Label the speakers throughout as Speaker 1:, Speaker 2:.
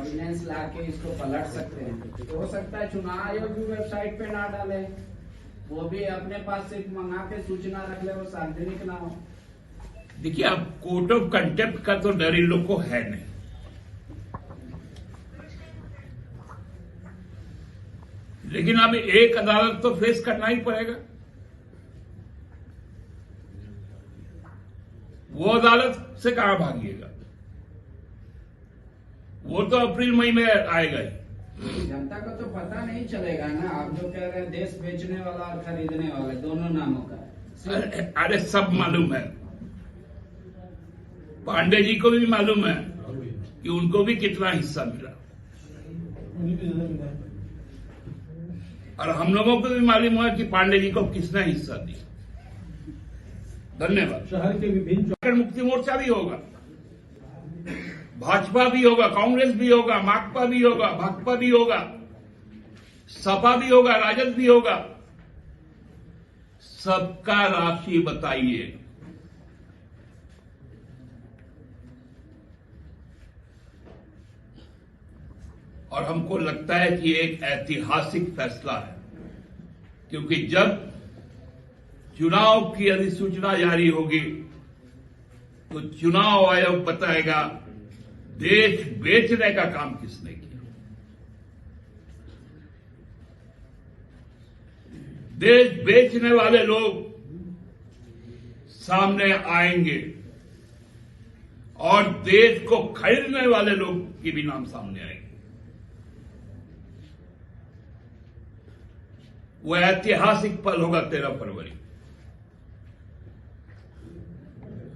Speaker 1: Ordinance लाके इसको पलट सकते हैं। तो हो सकता है चुनाव आयोग भी वेबसाइट पे ना डाले, वो भी अपने पास सिर्फ मंगा के सूचना रख ले, वो सार्वजनिक ना हो।
Speaker 2: देखिए, अब कोर्ट ऑफ कंटेम्प्ट का तो डर इन लोग को है नहीं, लेकिन अब एक अदालत तो फेस करना ही पड़ेगा। वो अदालत से कहां भागिएगा, वो तो अप्रैल मई में आएगा ही।
Speaker 1: जनता को तो पता नहीं चलेगा ना, आप जो कह रहे हैं देश बेचने वाला और खरीदने वाला दोनों नामों का।
Speaker 2: अरे सब मालूम है, पांडे जी को भी मालूम है कि उनको भी कितना हिस्सा मिला, और हम लोगों को भी मालूम है कि पांडे जी को किसने हिस्सा दिया। धन्यवाद।
Speaker 3: शहर के विभिन्न
Speaker 2: मुक्ति मोर्चा भी होगा, भाजपा भी होगा, कांग्रेस भी होगा, माकपा भी होगा, भाकपा भी होगा, सपा भी होगा, राजद भी होगा। सबका राशि बताइए। और हमको लगता है कि एक ऐतिहासिक फैसला है, क्योंकि जब चुनाव की अधिसूचना जारी होगी तो चुनाव आयोग बताएगा देश बेचने का काम किसने किया। देश बेचने वाले लोग सामने आएंगे और देश को खरीदने वाले लोग के भी नाम सामने आएंगे। वो ऐतिहासिक पल होगा 13 फरवरी।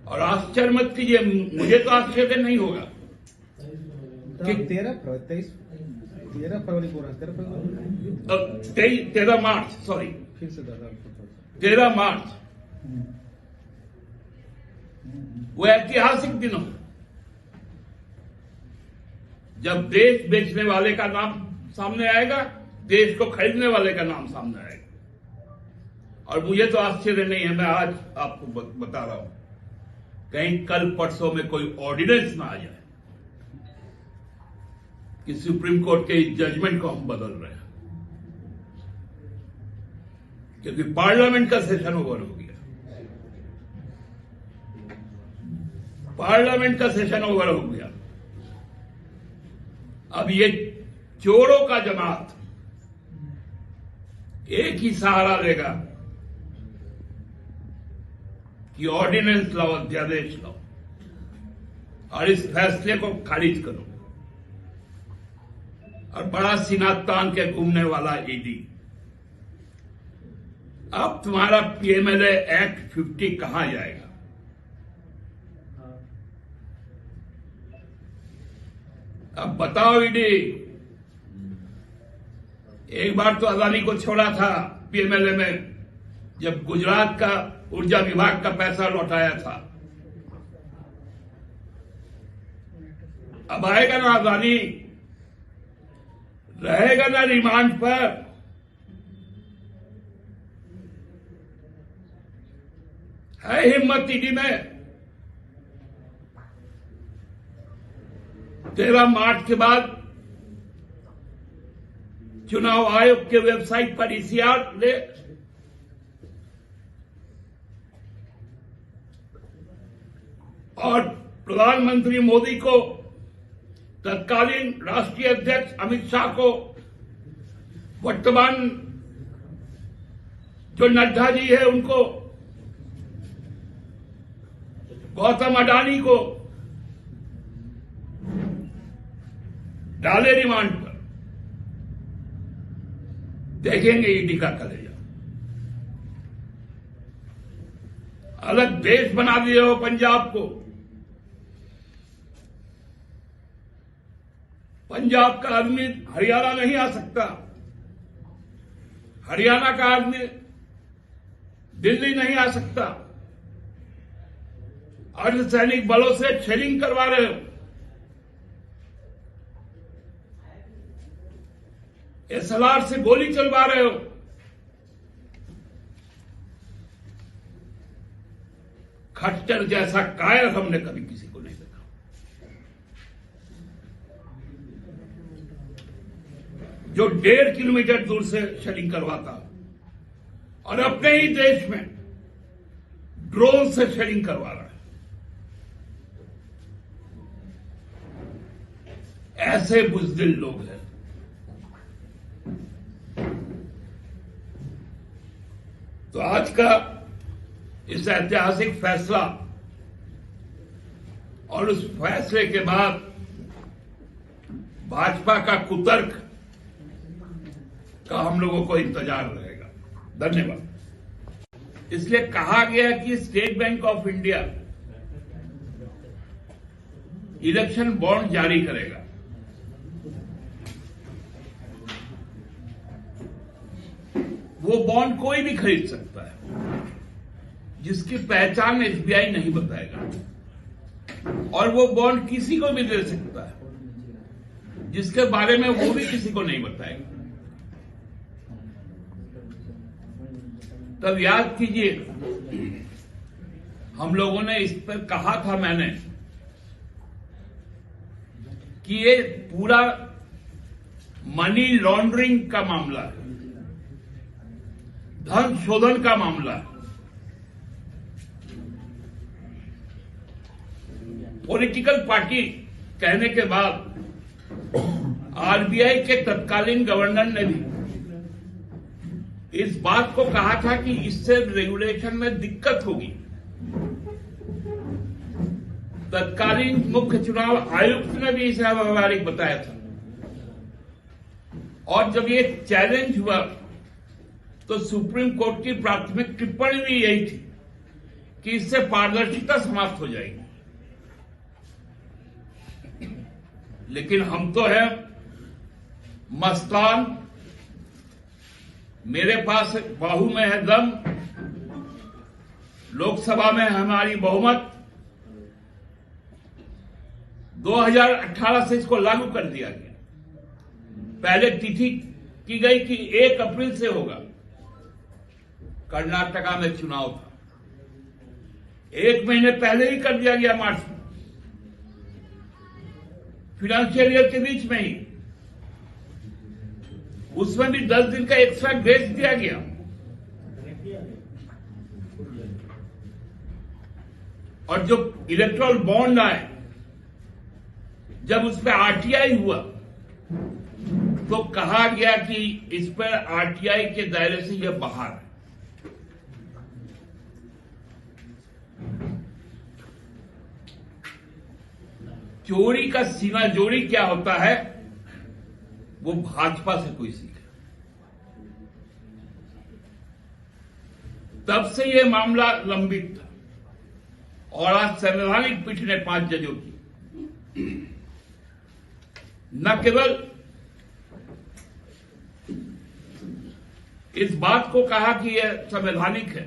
Speaker 2: और आश्चर्य मत कीजिए, मुझे तो आश्चर्य नहीं होगा कि 13
Speaker 3: फरवरी को
Speaker 2: 13 मार्च, सॉरी,
Speaker 3: फिर से
Speaker 2: 13 मार्च वो ऐतिहासिक दिन हो जब देश बेचने वाले का नाम सामने आएगा, देश को खरीदने वाले का नाम सामने आएगा। और मुझे तो आश्चर्य नहीं है, मैं आज आपको बता रहा हूं, कहीं कल परसों में कोई ऑर्डिनेंस ना आ जाए कि सुप्रीम कोर्ट के इस जजमेंट को हम बदल रहे हैं, क्योंकि पार्लियामेंट का सेशन ओवर हो गया। पार्लियामेंट का सेशन ओवर हो गया। अब ये चोरों का जमात एक ही सहारा लेगा कि ऑर्डिनेंस लाओ, अध्यादेश लाओ और इस फैसले को खारिज करो। और बड़ा सीना तान के घूमने वाला ईडी, अब तुम्हारा पीएमएलए एक्ट 50 कहां जाएगा? अब बताओ ईडी, एक बार तो अदानी को छोड़ा था पीएमएलए में जब गुजरात का ऊर्जा विभाग का पैसा लौटाया था। अब आएगा ना अदानी, रहेगा ना रिमांड पर? है हिम्मत ईडी में? 13 मार्च के बाद चुनाव आयोग के वेबसाइट पर ईसीआर ले, और प्रधानमंत्री मोदी को, तत्कालीन राष्ट्रीय अध्यक्ष अमित शाह को, वर्तमान जो नड्डा जी है उनको, गौतम अडानी को डाले रिमांड पर। देखेंगे ईडी का कलेजा। अलग देश बना दिए हो पंजाब को। पंजाब का आदमी हरियाणा नहीं आ सकता, हरियाणा का आदमी दिल्ली नहीं आ सकता। अर्धसैनिक बलों से शेलिंग करवा रहे हो। एसएलआर से गोली चलवा रहे हो। खट्टर जैसा कायर हमने कभी किसी को नहीं देखा। जो 1.5 किलोमीटर दूर से शेडिंग करवाता और अपने ही देश में ड्रोन से शेडिंग करवा रहा है। ऐसे बुज़दिल लोग हैं। तो आज का इस ऐतिहासिक फैसला और उस फैसले के बाद भाजपा का कुतर्क का हम लोगों को इंतजार रहेगा। धन्यवाद। इसलिए कहा गया कि state bank of India election bond जारी करेगा। वो बॉन्ड कोई भी खरीद सकता है जिसकी पहचान एसबीआई नहीं बताएगा, और वो बॉन्ड किसी को भी दे सकता है जिसके बारे में वो भी किसी को नहीं बताएगा। तब याद कीजिए, हम लोगों ने इस पर कहा था, मैंने, कि ये पूरा मनी लॉन्ड्रिंग का मामला है, धन शोधन का मामला है। पॉलिटिकल पार्टी कहने के बाद आरबीआई के तत्कालीन गवर्नर ने भी इस बात को कहा था कि इससे रेगुलेशन में दिक्कत होगी। तत्कालीन मुख्य चुनाव आयुक्त ने भी इसे अव्यावहारिक बताया था। और जब ये चैलेंज हुआ तो सुप्रीम कोर्ट की प्राथमिक टिप्पणी भी यही थी कि इससे पारदर्शिता समाप्त हो जाएगी। लेकिन हम तो हैं मस्तान, मेरे पास बाहु में है दम, लोकसभा में हमारी बहुमत, 2018 से इसको लागू कर दिया गया। पहले तिथि की गई कि 1 अप्रैल से होगा। कर्नाटका में चुनाव था, 1 महीने पहले ही कर दिया गया, मार्च में, फाइनेंशियल ईयर के बीच में ही। उसमें भी 10 दिन का एक्स्ट्रा ग्रेस दिया गया। और जो इलेक्ट्रल बॉन्ड आए, जब उस पर आरटीआई हुआ तो कहा गया कि इस पर आरटीआई के दायरे से यह बाहर है। चोरी का सीना जोड़ी क्या होता है, वो भाजपा से कोई सीखे। तब से ये मामला लंबित था और आज संवैधानिक पीठ ने 5 जजों की न केवल इस बात को कहा कि यह संवैधानिक है,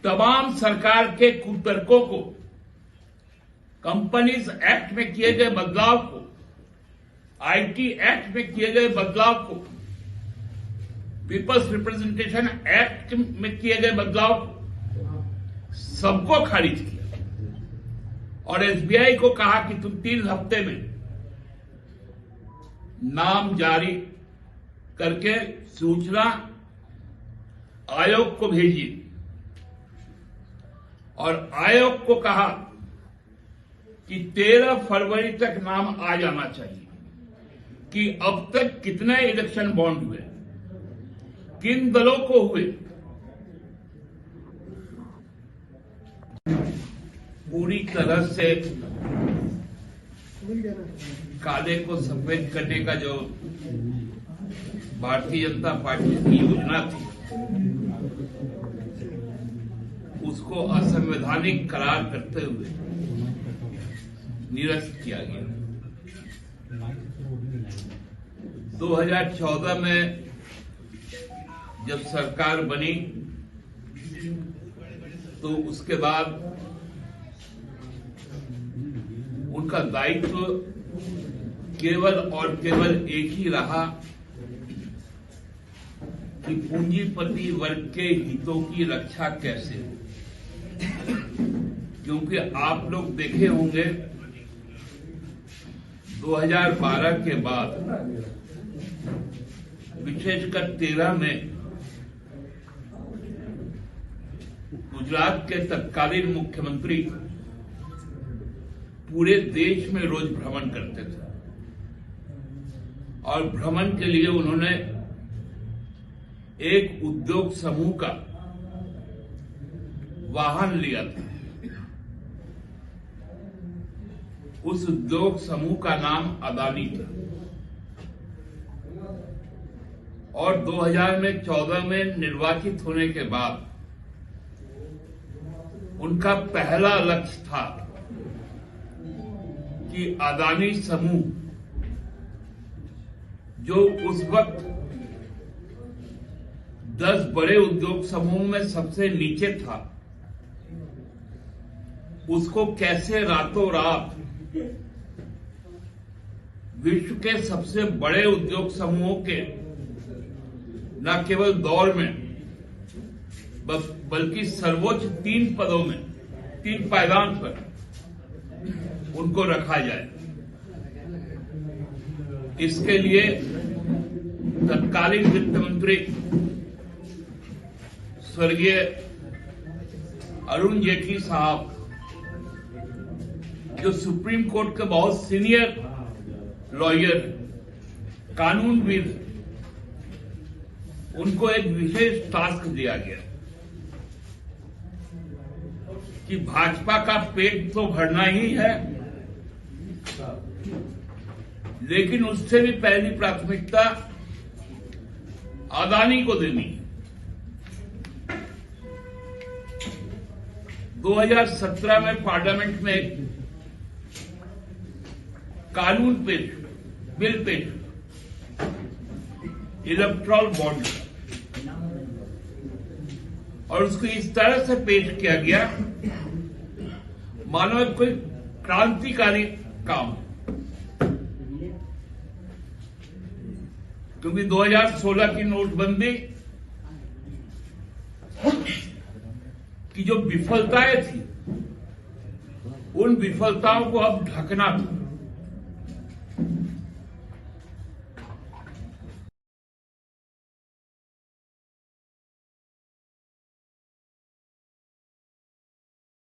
Speaker 2: तमाम सरकार के कुतर्कों को, कंपनीज एक्ट में किए गए बदलाव को, आईटी एक्ट में किए गए बदलाव को, पीपल्स रिप्रेजेंटेशन एक्ट में किए गए बदलाव को, सबको खारिज किया। और एसबीआई को कहा कि तुम 3 हफ्ते में नाम जारी करके सूचना आयोग को भेजिए। और आयोग को कहा कि 13 फरवरी तक नाम आ जाना चाहिए कि अब तक कितने इलेक्शन बॉन्ड हुए, किन दलों को हुए। पूरी तरह से काले को सफेद करने का जो भारतीय जनता पार्टी की योजना थी, उसको असंवैधानिक करार करते हुए निरस्त किया गया। 2014 में जब सरकार बनी तो उसके बाद उनका दायित्व केवल और केवल एक ही रहा कि पूंजीपति वर्ग के हितों की रक्षा कैसे हो। क्योंकि आप लोग देखे होंगे 2012 के बाद विशेषकर 13 में गुजरात के तत्कालीन मुख्यमंत्री पूरे देश में रोज भ्रमण करते थे और भ्रमण के लिए उन्होंने एक उद्योग समूह का वाहन लिया था। उस उद्योग समूह का नाम अदानी था और 2014 में निर्वाचित होने के बाद उनका पहला लक्ष्य था कि अदानी समूह जो उस वक्त 10 बड़े उद्योग समूह में सबसे नीचे था, उसको कैसे रातों रात विश्व के सबसे बड़े उद्योग समूहों के न केवल दौर में बल्कि सर्वोच्च 3 पदों में 3 पायदान पर उनको रखा जाए। इसके लिए तत्कालीन वित्त मंत्री स्वर्गीय अरुण जेटली साहब, जो सुप्रीम कोर्ट के बहुत सीनियर लॉयर, कानूनविद, उनको एक विशेष टास्क दिया गया कि भाजपा का पेट तो भरना ही है, लेकिन उससे भी पहली प्राथमिकता अदानी को देनी है। 2017 में पार्लियामेंट में एक कानून पेश, बिल पेश, इलेक्ट्रल बॉन्ड, और उसको इस तरह से पेश किया गया मानो कोई क्रांतिकारी काम, क्योंकि 2016 की नोटबंदी की जो विफलताएं थी, उन विफलताओं को अब ढकना था।